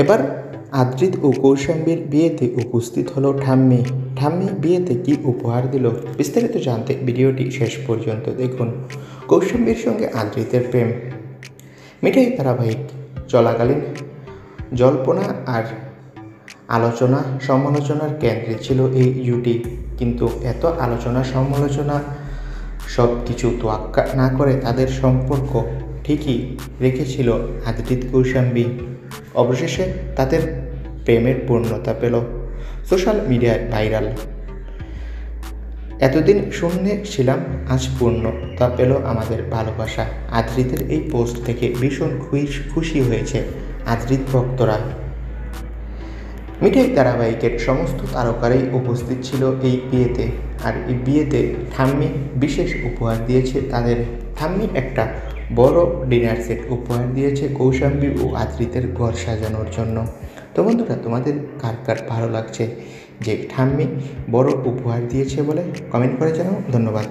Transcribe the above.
এবার আদ্রিত ও কৌশাম্বীর বিয়েতে উপস্থিত হলো ঠাম্মি। ঠাম্মি বিয়েতে কি উপহার দিল বিস্তারিত জানতে ভিডিওটি শেষ পর্যন্ত দেখুন। কৌশাম্বীর সঙ্গে আদ্রিতের প্রেম। মিঠাই ধারাবাহিক চলাকালীন জল্পনা আর আলোচনা সমালোচনার কেন্দ্রে ছিল এই জুটি, কিন্তু এত আলোচনা সমালোচনা সব কিছু তোয়াক্কা না করে তাদের সম্পর্ক ঠিকই রেখেছিল আদ্রিত কৌশাম্বী। অবশেষে তাদের প্রেমের পূর্ণতা পেল, সোশ্যাল মিডিয়ায় ভাইরাল। এতদিন শূন্যে ছিলাম, আজ পূর্ণতা পেল আমাদের ভালোবাসা। আদ্রিতের এই পোস্ট থেকে ভীষণ খুশি হয়েছে আদ্রিত ভক্তরা। মিঠাই ধারাবাহিকের সমস্ত তারকারাই উপস্থিত ছিল এই বিয়েতে। আর এই বিয়েতে ঠাম্মি বিশেষ উপহার দিয়েছে তাদের। ঠাম্মি একটা বড় ডিনার সেট উপহার দিয়েছে কৌশাম্বী ও আদ্রিতের ঘর সাজানোর জন্য। তো বন্ধুরা, তোমাদের কার কার ভালো লাগছে যে ঠাম্মি বড় উপহার দিয়েছে বলে কমেন্ট করে জানাও। ধন্যবাদ।